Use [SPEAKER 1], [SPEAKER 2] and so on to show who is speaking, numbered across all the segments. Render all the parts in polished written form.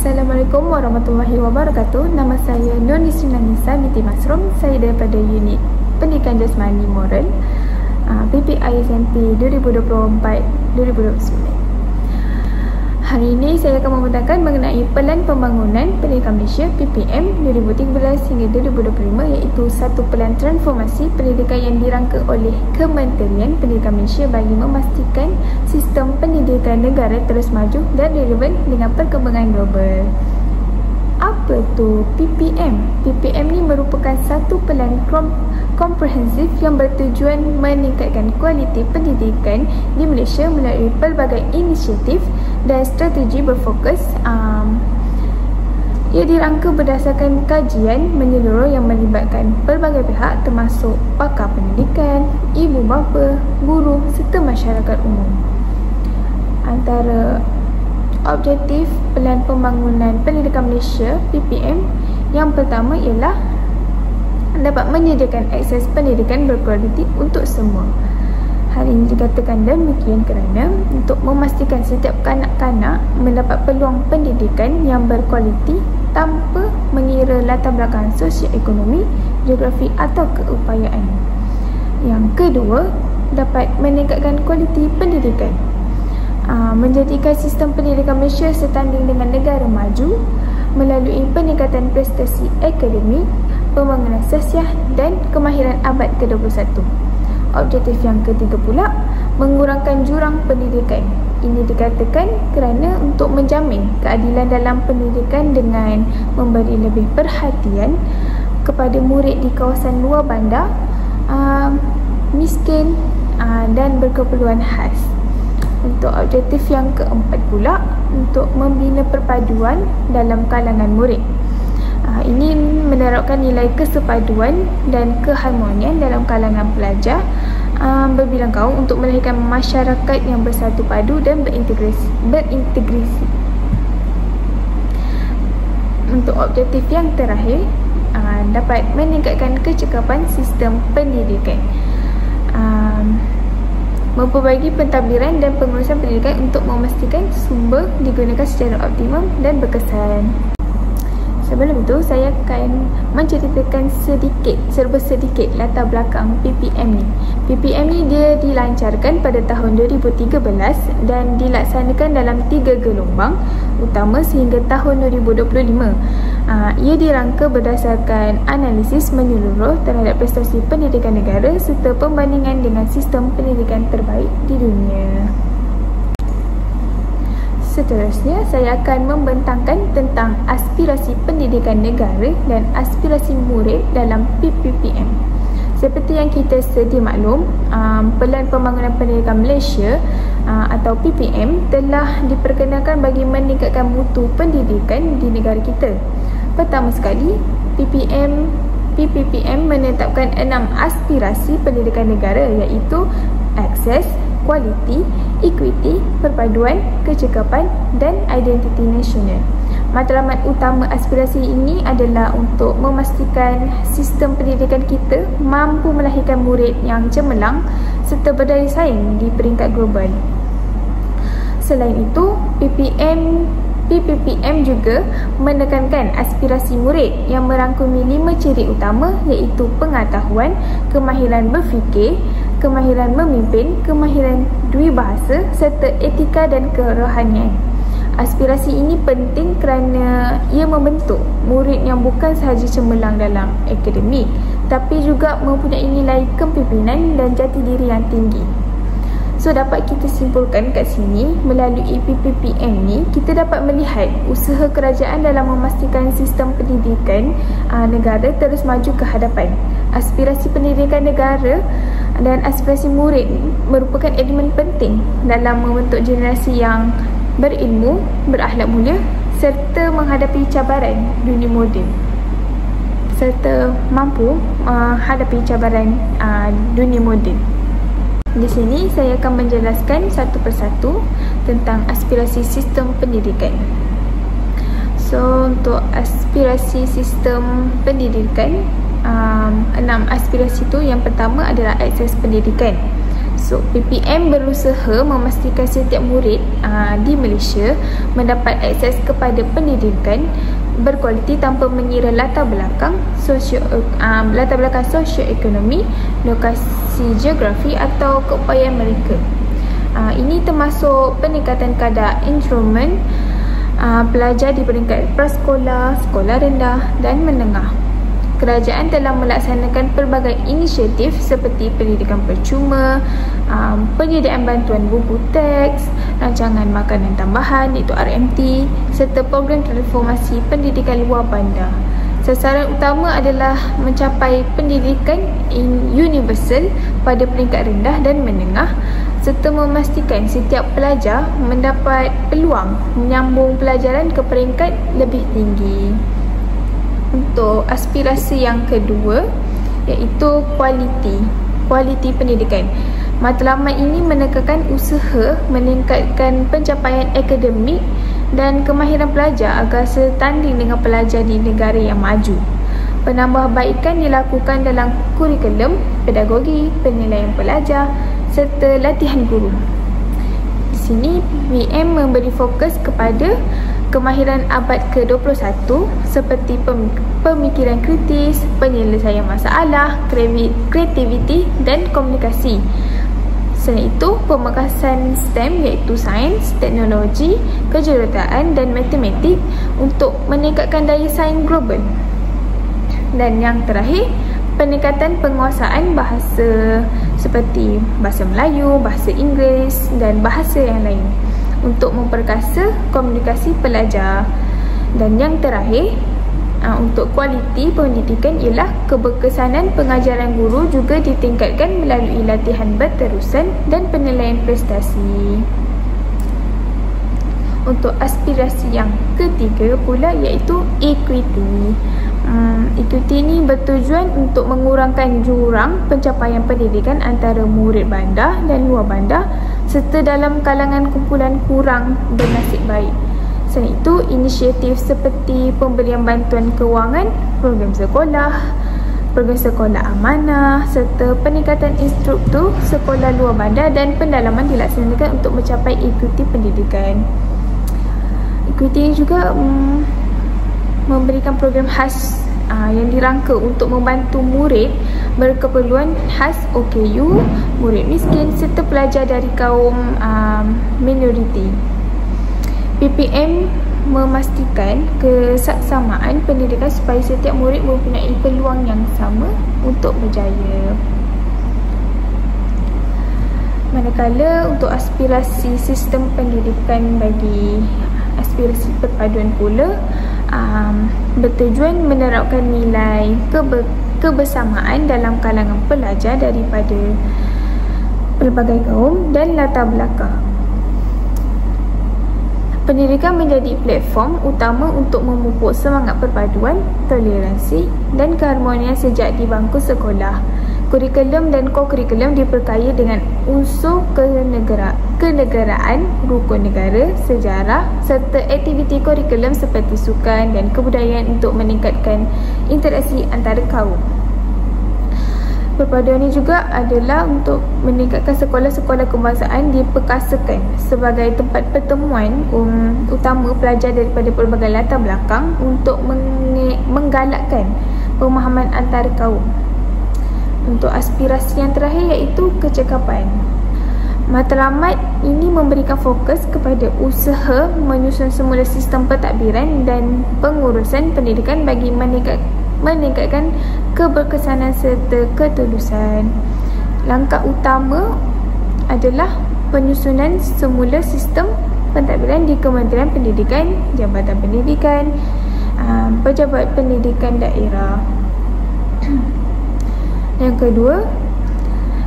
[SPEAKER 1] Assalamualaikum warahmatullahi wabarakatuh. Nama saya Nur Nisrina Nisa binti Masrum. Saya daripada unit Pendidikan Jasmani Moral, PPI SMP 2024-2029. Hari ini saya akan membentangkan mengenai Pelan Pembangunan Pendidikan Malaysia PPM 2013 hingga 2025, iaitu satu pelan transformasi pendidikan yang dirangka oleh Kementerian Pendidikan Malaysia bagi memastikan sistem pendidikan negara terus maju dan relevan dengan perkembangan global. Apa tu PPM? PPM ni merupakan satu pelan komprehensif yang bertujuan meningkatkan kualiti pendidikan di Malaysia melalui pelbagai inisiatif dan strategi berfokus. Ia dirangka berdasarkan kajian menyeluruh yang melibatkan pelbagai pihak termasuk pakar pendidikan, ibu bapa, guru serta masyarakat umum. Antara objektif Pelan Pembangunan Pendidikan Malaysia PPM yang pertama ialah dapat menyediakan akses pendidikan berkualiti untuk semua. Hal ini dikatakan demikian kerana untuk memastikan setiap kanak-kanak mendapat peluang pendidikan yang berkualiti tanpa mengira latar belakang sosioekonomi, geografi atau keupayaan. Yang kedua, dapat meningkatkan kualiti pendidikan. Menjadikan sistem pendidikan Malaysia setanding dengan negara maju melalui peningkatan prestasi akademik, pembangunan sosial dan kemahiran abad ke-21. Objektif yang ketiga pula, mengurangkan jurang pendidikan. Ini dikatakan kerana untuk menjamin keadilan dalam pendidikan dengan memberi lebih perhatian kepada murid di kawasan luar bandar, miskin dan berkeperluan khas. Untuk objektif yang keempat pula, untuk membina perpaduan dalam kalangan murid. Ini menerapkan nilai kesepaduan dan keharmonian dalam kalangan pelajar berbilang kaum untuk melahirkan masyarakat yang bersatu padu dan berintegrasi. Untuk objektif yang terakhir, dapat meningkatkan kecekapan sistem pendidikan, memperbaiki pentadbiran dan pengurusan pendidikan untuk memastikan sumber digunakan secara optimum dan berkesan. Sebelum itu, saya akan menceritakan serba sedikit latar belakang PPM ni. PPM ni dia dilancarkan pada tahun 2013 dan dilaksanakan dalam 3 gelombang utama sehingga tahun 2025. Ia dirangka berdasarkan analisis menyeluruh terhadap prestasi pendidikan negara serta pembandingan dengan sistem pendidikan terbaik di dunia. Seterusnya, saya akan membentangkan tentang aspirasi pendidikan negara dan aspirasi murid dalam PPM. Seperti yang kita sedia maklum, Pelan Pembangunan Pendidikan Malaysia atau PPM telah diperkenalkan bagi meningkatkan mutu pendidikan di negara kita. Pertama sekali, PPM menetapkan 6 aspirasi pendidikan negara, iaitu akses, kualiti, equity, perpaduan, kecekapan dan identiti nasional. Matlamat utama aspirasi ini adalah untuk memastikan sistem pendidikan kita mampu melahirkan murid yang cemerlang serta berdaya saing di peringkat global. Selain itu, PPM juga menekankan aspirasi murid yang merangkumi 5 ciri utama, iaitu pengetahuan, kemahiran berfikir, kemahiran memimpin, kemahiran dwibahasa serta etika dan kerohanian. Aspirasi ini penting kerana ia membentuk murid yang bukan sahaja cemerlang dalam akademik tapi juga mempunyai nilai kepimpinan dan jati diri yang tinggi. So, dapat kita simpulkan kat sini, melalui PPM ni kita dapat melihat usaha kerajaan dalam memastikan sistem pendidikan negara terus maju ke hadapan. Aspirasi pendidikan negara dan aspirasi murid merupakan elemen penting dalam membentuk generasi yang berilmu, berakhlak mulia serta menghadapi cabaran dunia moden, serta mampu menghadapi cabaran dunia moden. Di sini saya akan menjelaskan satu persatu tentang aspirasi sistem pendidikan. So, untuk aspirasi sistem pendidikan, 6 aspirasi itu, yang pertama adalah akses pendidikan. So, PPM berusaha memastikan setiap murid di Malaysia mendapat akses kepada pendidikan berkualiti tanpa mengira latar belakang sosioekonomi, lokasi geografi atau keupayaan mereka. Ini termasuk peningkatan kadar enrollment pelajar di peringkat prasekolah, sekolah rendah dan menengah. Kerajaan telah melaksanakan pelbagai inisiatif seperti pendidikan percuma, penyediaan bantuan buku teks, rancangan makanan tambahan iaitu RMT serta program transformasi pendidikan luar bandar. Sasaran utama adalah mencapai pendidikan universal pada peringkat rendah dan menengah serta memastikan setiap pelajar mendapat peluang menyambung pelajaran ke peringkat lebih tinggi. Untuk aspirasi yang kedua iaitu kualiti pendidikan. Matlamat ini menekankan usaha meningkatkan pencapaian akademik dan kemahiran pelajar agar setanding dengan pelajar di negara yang maju. Penambahbaikan dilakukan dalam kurikulum, pedagogi, penilaian pelajar serta latihan guru. Di sini PM memberi fokus kepada kemahiran abad ke-21 seperti pemikiran kritis, penyelesaian masalah, kreativiti dan komunikasi. Selain itu, pemekasan STEM iaitu sains, teknologi, kejuruteraan dan matematik untuk meningkatkan daya saing global. Dan yang terakhir, peningkatan penguasaan bahasa seperti bahasa Melayu, bahasa Inggeris dan bahasa yang lain untuk memperkasa komunikasi pelajar. Dan yang terakhir, untuk kualiti pendidikan ialah keberkesanan pengajaran guru juga ditingkatkan melalui latihan berterusan dan penilaian prestasi. Untuk aspirasi yang ketiga pula iaitu equity. Equity ini bertujuan untuk mengurangkan jurang pencapaian pendidikan antara murid bandar dan luar bandar serta dalam kalangan kumpulan kurang bernasib baik. Selain itu, inisiatif seperti pemberian bantuan kewangan, program sekolah amanah serta peningkatan instruktur sekolah luar bandar dan pendalaman dilaksanakan untuk mencapai equity pendidikan. Equity juga memberikan program khas yang dirangka untuk membantu murid berkeperluan khas OKU, murid miskin serta pelajar dari kaum minoriti. PPM memastikan kesaksamaan pendidikan supaya setiap murid mempunyai peluang yang sama untuk berjaya. Manakala untuk aspirasi sistem pendidikan bagi aspirasi perpaduan pula bertujuan menerapkan nilai kebersamaan dalam kalangan pelajar daripada pelbagai kaum dan latar belakang. Pendidikan menjadi platform utama untuk memupuk semangat perpaduan, toleransi dan keharmonian sejak di bangku sekolah. Kurikulum dan ko-kurikulum diperkaya dengan unsur kenegaraan, rukun negara, sejarah serta aktiviti kurikulum seperti sukan dan kebudayaan untuk meningkatkan interaksi antara kaum. Perpaduan ini juga adalah untuk meningkatkan sekolah-sekolah kebangsaan diperkasakan sebagai tempat pertemuan utama pelajar daripada pelbagai latar belakang untuk menggalakkan pemahaman antara kaum. Untuk aspirasi yang terakhir iaitu kecekapan. Matlamat ini memberikan fokus kepada usaha menyusun semula sistem pentadbiran dan pengurusan pendidikan bagi meningkatkan keberkesanan serta ketulusan. Langkah utama adalah penyusunan semula sistem pentadbiran di Kementerian Pendidikan, Jabatan Pendidikan, Pejabat Pendidikan Daerah. Yang kedua,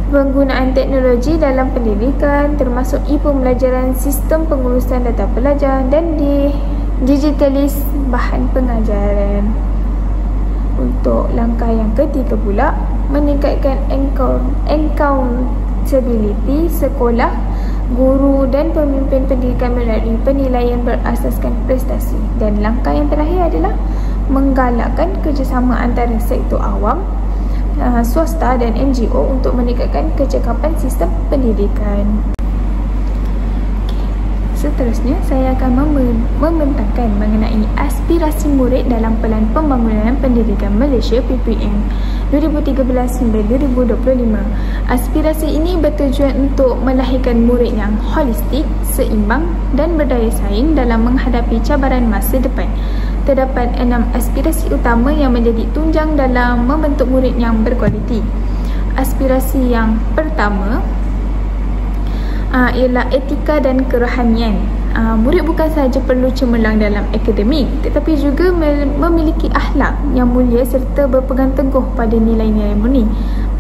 [SPEAKER 1] penggunaan teknologi dalam pendidikan termasuk pembelajaran sistem pengurusan data pelajar dan digitalis bahan pengajaran. Untuk langkah yang ketiga pula, meningkatkan accountability sekolah, guru dan pemimpin pendidikan melalui penilaian berasaskan prestasi. Dan langkah yang terakhir adalah menggalakkan kerjasama antara sektor awam, swasta dan NGO untuk meningkatkan kecekapan sistem pendidikan. Seterusnya, saya akan membentangkan mengenai aspirasi murid dalam Pelan Pembangunan Pendidikan Malaysia PPM 2013-2025. Aspirasi ini bertujuan untuk melahirkan murid yang holistik, seimbang dan berdaya saing dalam menghadapi cabaran masa depan. Terdapat 6 aspirasi utama yang menjadi tunjang dalam membentuk murid yang berkualiti. Aspirasi yang pertama ialah etika dan kerohanian. Murid bukan sahaja perlu cemerlang dalam akademik, tetapi juga memiliki akhlak yang mulia serta berpegang teguh pada nilai-nilai murni.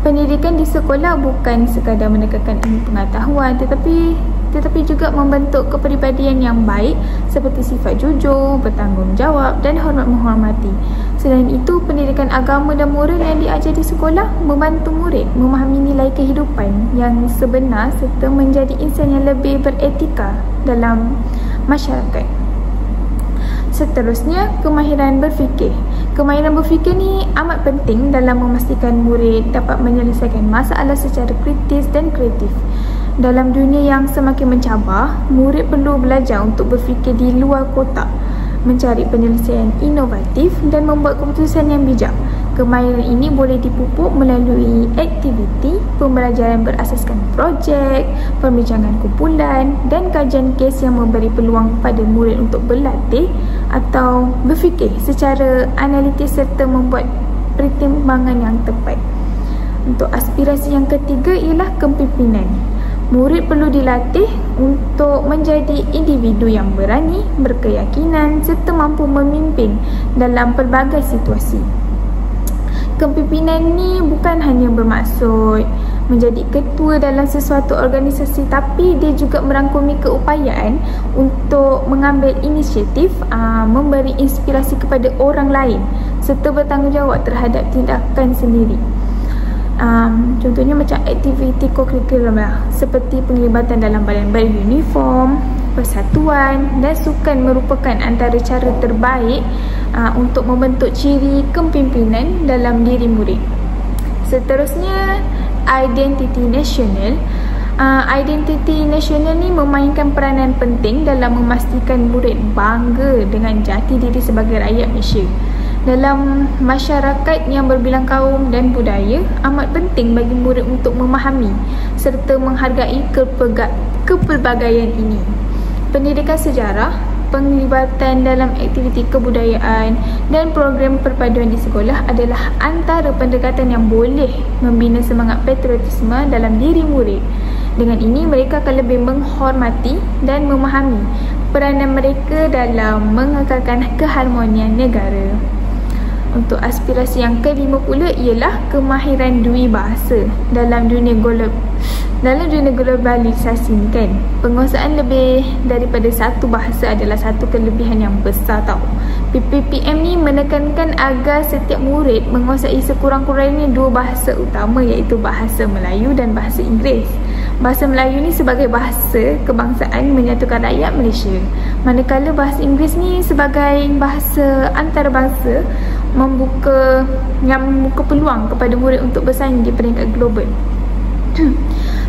[SPEAKER 1] Pendidikan di sekolah bukan sekadar menekankan ilmu pengetahuan, tetapi juga membentuk kepribadian yang baik seperti sifat jujur, bertanggungjawab dan hormat menghormati. Selain itu, pendidikan agama dan moral yang diajar di sekolah membantu murid memahami nilai kehidupan yang sebenar serta menjadi insan yang lebih beretika dalam masyarakat. Seterusnya, kemahiran berfikir. Kemahiran berfikir ni amat penting dalam memastikan murid dapat menyelesaikan masalah secara kritis dan kreatif. Dalam dunia yang semakin mencabar, murid perlu belajar untuk berfikir di luar kotak, mencari penyelesaian inovatif dan membuat keputusan yang bijak. Kemahiran ini boleh dipupuk melalui aktiviti pembelajaran berasaskan projek, perbincangan kumpulan dan kajian kes yang memberi peluang pada murid untuk berlatih atau berfikir secara analitis serta membuat pertimbangan yang tepat. Untuk aspirasi yang ketiga ialah kepimpinan. Murid perlu dilatih untuk menjadi individu yang berani, berkeyakinan serta mampu memimpin dalam pelbagai situasi. Kepimpinan ni bukan hanya bermaksud menjadi ketua dalam sesuatu organisasi, tapi dia juga merangkumi keupayaan untuk mengambil inisiatif, memberi inspirasi kepada orang lain serta bertanggungjawab terhadap tindakan sendiri. Contohnya macam aktiviti co-curriculum lah, seperti penglibatan dalam badan-badan uniform, persatuan dan sukan merupakan antara cara terbaik untuk membentuk ciri kepimpinan dalam diri murid. Seterusnya, identiti nasional. Identiti nasional ni memainkan peranan penting dalam memastikan murid bangga dengan jati diri sebagai rakyat Malaysia. Dalam masyarakat yang berbilang kaum dan budaya, amat penting bagi murid untuk memahami serta menghargai kepelbagaian ini. Pendidikan sejarah, penglibatan dalam aktiviti kebudayaan dan program perpaduan di sekolah adalah antara pendekatan yang boleh membina semangat patriotisme dalam diri murid. Dengan ini, mereka akan lebih menghormati dan memahami peranan mereka dalam mengekalkan keharmonian negara. Untuk aspirasi yang kelima pula ialah kemahiran dui bahasa. Dalam dunia globalisasi ni kan, penguasaan lebih daripada satu bahasa adalah satu kelebihan yang besar tau. PPM ni menekankan agar setiap murid menguasai sekurang-kurangnya 2 bahasa utama, iaitu bahasa Melayu dan bahasa Inggeris. Bahasa Melayu ni sebagai bahasa kebangsaan menyatukan rakyat Malaysia, manakala bahasa Inggeris ni sebagai bahasa antarabangsa membuka peluang kepada murid untuk bersaing di peringkat global.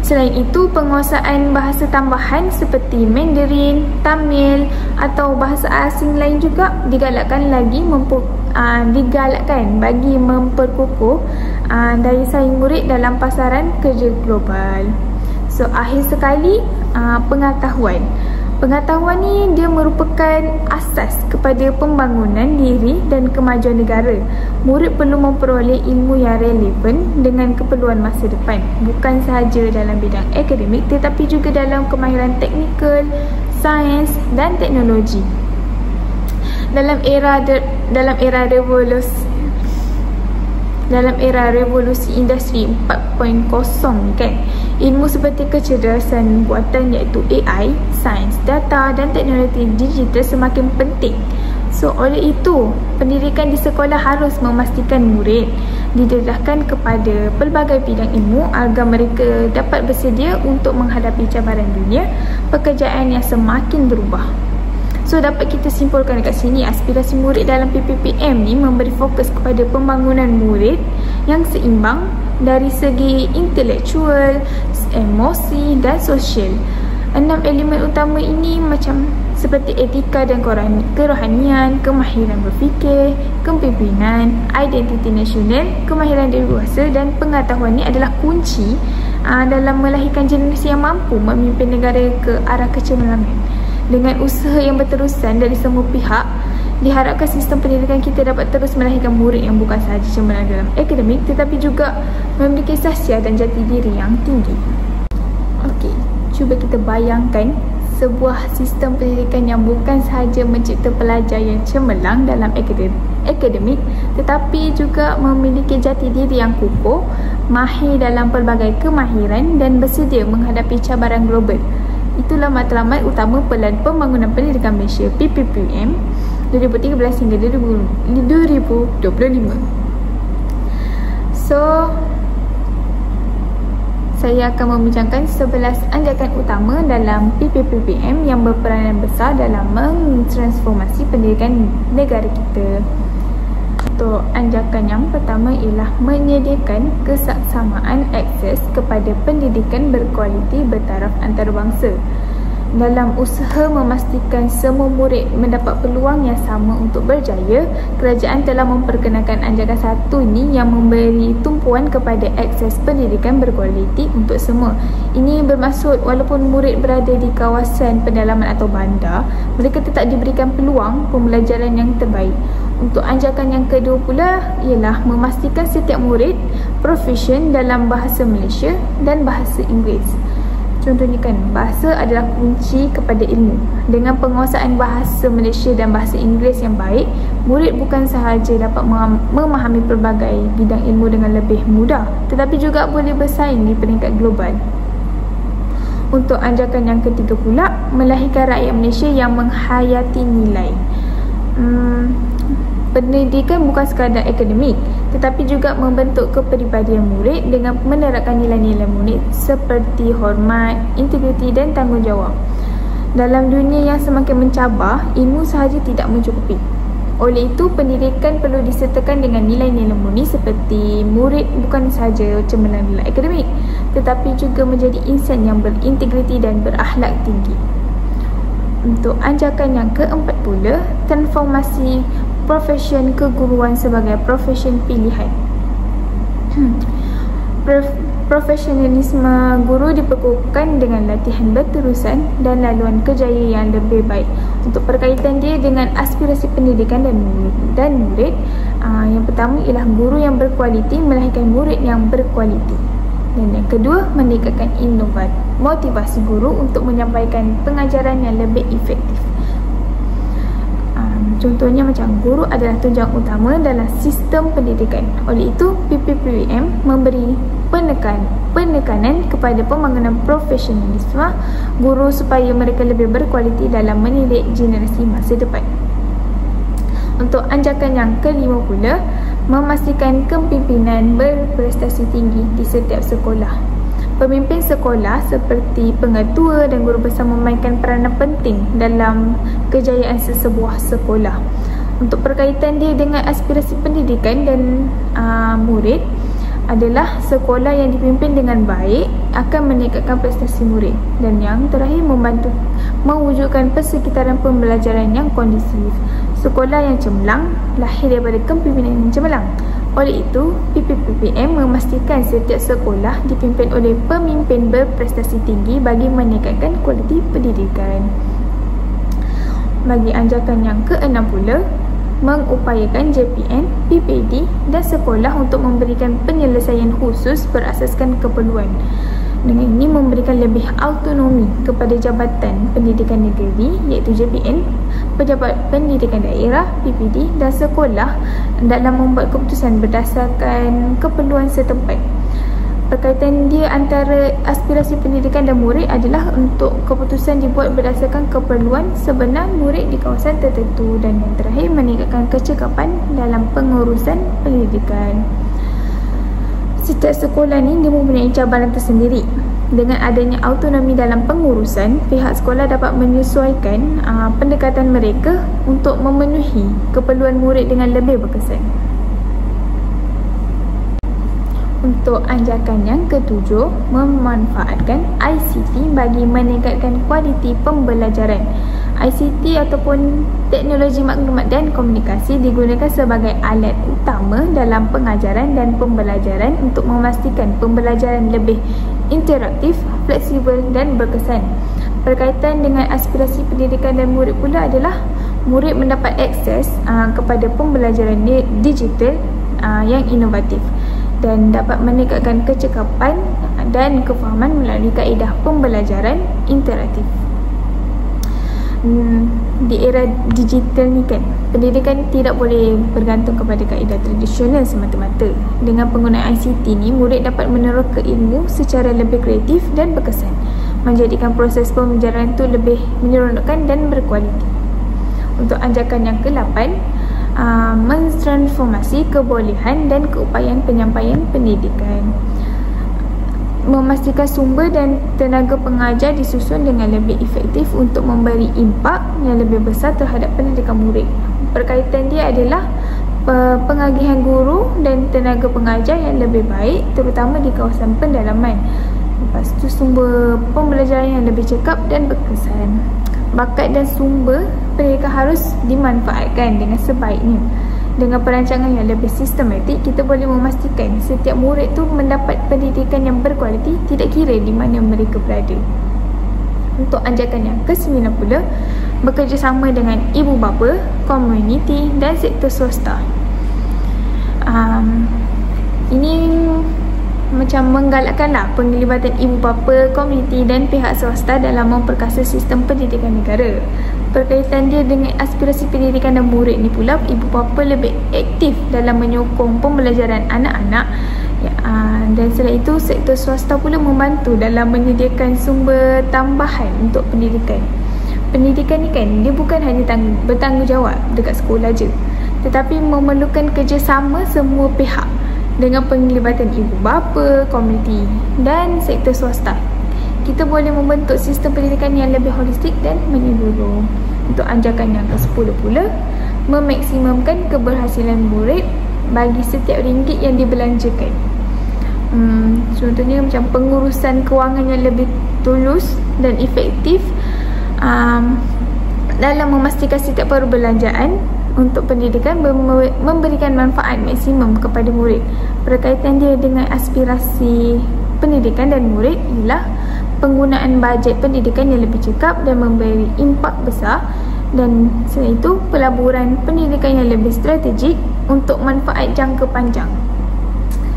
[SPEAKER 1] Selain itu, penguasaan bahasa tambahan seperti Mandarin, Tamil atau bahasa asing lain juga digalakkan bagi memperkukuh daya saing murid dalam pasaran kerja global. So, akhir sekali, pengetahuan. Pengetahuan ni dia merupakan asas kepada pembangunan diri dan kemajuan negara. Murid perlu memperoleh ilmu yang relevan dengan keperluan masa depan, bukan sahaja dalam bidang akademik tetapi juga dalam kemahiran teknikal, sains dan teknologi. Dalam era revolusi industri 4.0 kan, ilmu seperti kecerdasan buatan iaitu AI, sains data dan teknologi digital semakin penting. So, oleh itu, pendidikan di sekolah harus memastikan murid didedahkan kepada pelbagai bidang ilmu agar mereka dapat bersedia untuk menghadapi cabaran dunia pekerjaan yang semakin berubah. So, dapat kita simpulkan dekat sini, aspirasi murid dalam PPPM ni memberi fokus kepada pembangunan murid yang seimbang dari segi intelektual, emosi dan sosial. 6 elemen utama ini macam seperti etika dan kerohanian, kemahiran berfikir, kepimpinan, identiti nasional, kemahiran dewasa dan pengetahuan ini adalah kunci dalam melahirkan generasi yang mampu memimpin negara ke arah kecemerlangan. Dengan usaha yang berterusan dari semua pihak, diharapkan sistem pendidikan kita dapat terus melahirkan murid yang bukan sahaja cemerlang dalam akademik tetapi juga memiliki sahsiah dan jati diri yang tinggi. Okey, cuba kita bayangkan sebuah sistem pendidikan yang bukan sahaja mencipta pelajar yang cemerlang dalam akademik tetapi juga memiliki jati diri yang kukuh, mahir dalam pelbagai kemahiran dan bersedia menghadapi cabaran global. Itulah matlamat utama Pelan Pembangunan Pendidikan Malaysia PPPM 2013 hingga 2025. So, saya akan membincangkan 11 anjakan utama dalam PPPM yang berperanan besar dalam mentransformasi pendidikan negara kita. Untuk anjakan yang pertama ialah menyediakan kesaksamaan akses kepada pendidikan berkualiti bertaraf antarabangsa. Dalam usaha memastikan semua murid mendapat peluang yang sama untuk berjaya, kerajaan telah memperkenalkan anjakan satu ini yang memberi tumpuan kepada akses pendidikan berkualiti untuk semua. Ini bermaksud walaupun murid berada di kawasan pedalaman atau bandar, mereka tetap diberikan peluang pembelajaran yang terbaik. Untuk anjakan yang kedua pula ialah memastikan setiap murid proficient dalam bahasa Malaysia dan bahasa Inggeris. Contohnya kan, bahasa adalah kunci kepada ilmu. Dengan penguasaan bahasa Malaysia dan bahasa Inggeris yang baik, murid bukan sahaja dapat memahami pelbagai bidang ilmu dengan lebih mudah, tetapi juga boleh bersaing di peringkat global. Untuk anjakan yang ketiga pula, melahirkan rakyat Malaysia yang menghayati nilai. Pendidikan bukan sekadar akademik tetapi juga membentuk kepribadian murid dengan menerapkan nilai-nilai murid seperti hormat, integriti dan tanggungjawab. Dalam dunia yang semakin mencabar, ilmu sahaja tidak mencukupi. Oleh itu, pendidikan perlu disertakan dengan nilai-nilai murid seperti murid bukan sahaja cemerlang dalam akademik tetapi juga menjadi insan yang berintegriti dan berakhlak tinggi. Untuk anjakan yang keempat pula, transformasi profesion keguruan sebagai profesion pilihan. Profesionalisme guru diperkukuhkan dengan latihan berterusan dan laluan kerjaya yang lebih baik. Untuk berkaitan dia dengan aspirasi pendidikan dan murid, yang pertama ialah guru yang berkualiti melahirkan murid yang berkualiti. Dan yang kedua, meningkatkan motivasi guru untuk menyampaikan pengajaran yang lebih efektif. Contohnya macam guru adalah tunjang utama dalam sistem pendidikan. Oleh itu, PPPM memberi penekanan kepada pembangunan profesionalisme guru supaya mereka lebih berkualiti dalam mendidik generasi masa depan. Untuk anjakan yang kelima pula, memastikan kepimpinan berprestasi tinggi di setiap sekolah. Pemimpin sekolah seperti pengetua dan guru besar memainkan peranan penting dalam kejayaan sesebuah sekolah. Untuk berkaitan dia dengan aspirasi pendidikan dan murid adalah sekolah yang dipimpin dengan baik akan meningkatkan prestasi murid. Dan yang terakhir, membantu mewujudkan persekitaran pembelajaran yang kondusif. Sekolah yang cemerlang lahir daripada kepimpinan yang cemerlang. Oleh itu, PPPM memastikan setiap sekolah dipimpin oleh pemimpin berprestasi tinggi bagi meningkatkan kualiti pendidikan. Bagi anjakan yang keenam pula, mengupayakan JPN, PPD dan sekolah untuk memberikan penyelesaian khusus berasaskan keperluan. Dengan ini memberikan lebih autonomi kepada Jabatan Pendidikan Negeri iaitu JPN, Pejabat Pendidikan Daerah PPD dan sekolah dalam membuat keputusan berdasarkan keperluan setempat. Berkaitan dia antara aspirasi pendidikan dan murid adalah untuk keputusan dibuat berdasarkan keperluan sebenar murid di kawasan tertentu. Dan yang terakhir, meningkatkan kecekapan dalam pengurusan pendidikan. Setiap sekolah ni dia mempunyai cabaran tersendiri. Dengan adanya autonomi dalam pengurusan, pihak sekolah dapat menyesuaikan pendekatan mereka untuk memenuhi keperluan murid dengan lebih berkesan. Untuk anjakan yang ketujuh, memanfaatkan ICT bagi meningkatkan kualiti pembelajaran. ICT ataupun teknologi maklumat dan komunikasi digunakan sebagai alat utama dalam pengajaran dan pembelajaran untuk memastikan pembelajaran lebih interaktif, fleksibel dan berkesan. Berkaitan dengan aspirasi pendidikan dan murid pula adalah murid mendapat akses kepada pembelajaran digital yang inovatif dan dapat meningkatkan kecekapan dan kefahaman melalui kaedah pembelajaran interaktif. Di era digital ni kan, pendidikan tidak boleh bergantung kepada kaedah tradisional semata-mata. Dengan penggunaan ICT ni, murid dapat meneroka ilmu secara lebih kreatif dan berkesan, menjadikan proses pembelajaran itu lebih menyeronokkan dan berkualiti. Untuk anjakan yang ke-8, mentransformasi kebolehan dan keupayaan penyampaian pendidikan. Memastikan sumber dan tenaga pengajar disusun dengan lebih efektif untuk memberi impak yang lebih besar terhadap pendidikan murid. Berkaitan dia adalah pengagihan guru dan tenaga pengajar yang lebih baik, terutama di kawasan pendalaman. Lepas tu sumber pembelajaran yang lebih cekap dan berkesan. Bakat dan sumber pendidikan harus dimanfaatkan dengan sebaiknya. Dengan perancangan yang lebih sistematik, kita boleh memastikan setiap murid tu mendapat pendidikan yang berkualiti, tidak kira di mana mereka berada. Untuk anjakan yang ke-9 pula, bekerjasama dengan ibu bapa, komuniti dan sektor swasta. Ini macam menggalakkanlah penglibatan ibu bapa, komuniti dan pihak swasta dalam memperkasa sistem pendidikan negara. Berkaitan dia dengan aspirasi pendidikan dan murid ni pula, ibu bapa lebih aktif dalam menyokong pembelajaran anak-anak dan selain itu sektor swasta pula membantu dalam menyediakan sumber tambahan untuk pendidikan. Pendidikan ni kan, dia bukan hanya bertanggungjawab dekat sekolah je, tetapi memerlukan kerjasama semua pihak dengan penglibatan ibu bapa, komuniti dan sektor swasta. Kita boleh membentuk sistem pendidikan yang lebih holistik dan menyeluruh. Untuk anjakan yang ke-10 pula, memaksimumkan keberhasilan murid bagi setiap ringgit yang dibelanjakan. Contohnya macam pengurusan kewangan yang lebih tulus dan efektif dalam memastikan setiap perbelanjaan untuk pendidikan memberikan manfaat maksimum kepada murid. Berkaitan dia dengan aspirasi pendidikan dan murid ialah penggunaan bajet pendidikan yang lebih cekap dan memberi impak besar, dan selain itu pelaburan pendidikan yang lebih strategik untuk manfaat jangka panjang.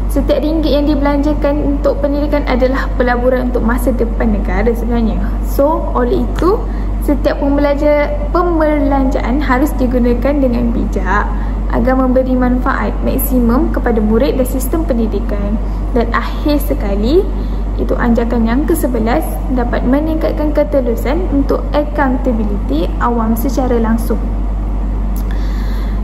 [SPEAKER 1] Setiap ringgit yang dibelanjakan untuk pendidikan adalah pelaburan untuk masa depan negara sebenarnya. So, oleh itu setiap pembelanjaan harus digunakan dengan bijak agar memberi manfaat maksimum kepada murid dan sistem pendidikan. Dan akhir sekali, itu anjakan yang ke-11 dapat meningkatkan ketelusan untuk accountability awam secara langsung.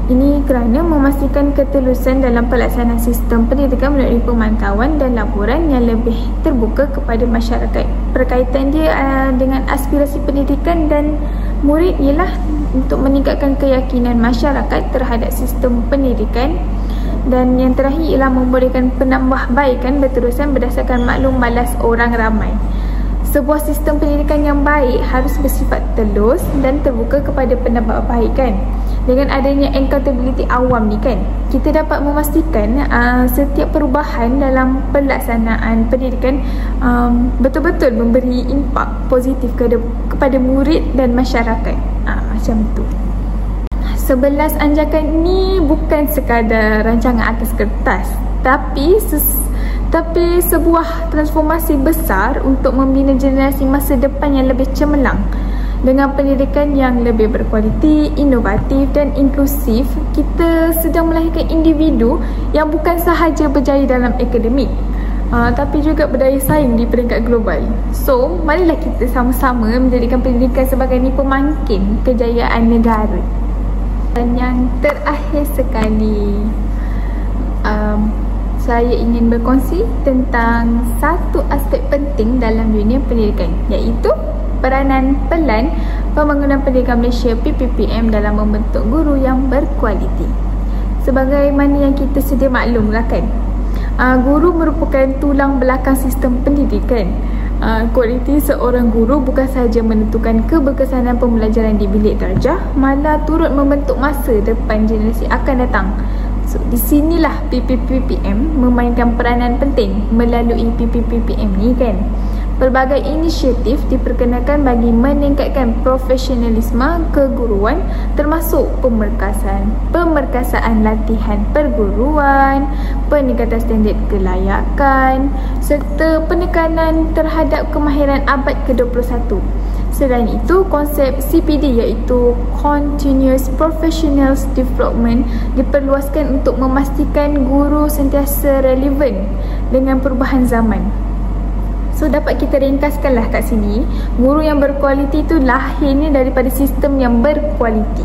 [SPEAKER 1] Ini kerana memastikan ketelusan dalam pelaksanaan sistem pendidikan melalui pemantauan dan laporan yang lebih terbuka kepada masyarakat. Berkaitan dia dengan aspirasi pendidikan dan murid ialah untuk meningkatkan keyakinan masyarakat terhadap sistem pendidikan, dan yang terakhir ialah membolehkan penambahbaikan berterusan berdasarkan maklum balas orang ramai. Sebuah sistem pendidikan yang baik harus bersifat telus dan terbuka kepada penambahbaikan. Dengan adanya accountability awam ni kan, kita dapat memastikan setiap perubahan dalam pelaksanaan pendidikan betul-betul memberi impak positif kepada murid dan masyarakat. Macam tu. 11 anjakan ni bukan sekadar rancangan atas kertas, tapi sebuah transformasi besar untuk membina generasi masa depan yang lebih cemerlang. Dengan pendidikan yang lebih berkualiti, inovatif dan inklusif, kita sedang melahirkan individu yang bukan sahaja berjaya dalam akademik, tapi juga berdaya saing di peringkat global. So, marilah kita sama-sama menjadikan pendidikan sebagai pemangkin kejayaan negara. Dan yang terakhir sekali, saya ingin berkongsi tentang satu aspek penting dalam dunia pendidikan, iaitu peranan pelan Pembangunan Pendidikan Malaysia PPPM dalam membentuk guru yang berkualiti. Sebagaimana yang kita sedia maklumlah kan, Guru merupakan tulang belakang sistem pendidikan. Kualiti seorang guru bukan sahaja menentukan keberkesanan pembelajaran di bilik darjah, malah turut membentuk masa depan generasi akan datang. So, di sinilah PPPPM memainkan peranan penting. Melalui PPPPM ni kan, pelbagai inisiatif diperkenalkan bagi meningkatkan profesionalisme keguruan, termasuk pemerkasaan latihan perguruan, peningkatan standard kelayakan serta penekanan terhadap kemahiran abad ke-21. Selain itu, konsep CPD iaitu Continuous Professional Development diperluaskan untuk memastikan guru sentiasa relevan dengan perubahan zaman. So, dapat kita ringkaskanlah kat sini, guru yang berkualiti itu lahirnya daripada sistem yang berkualiti.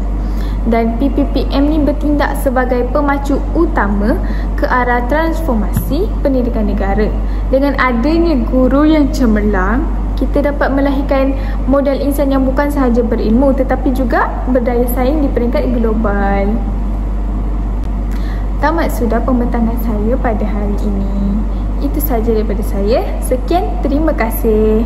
[SPEAKER 1] Dan PPPM ni bertindak sebagai pemacu utama ke arah transformasi pendidikan negara. Dengan adanya guru yang cemerlang, kita dapat melahirkan modal insan yang bukan sahaja berilmu tetapi juga berdaya saing di peringkat global. Tamat sudah pembentangan saya pada hari ini. Itu sahaja daripada saya. Sekian, terima kasih.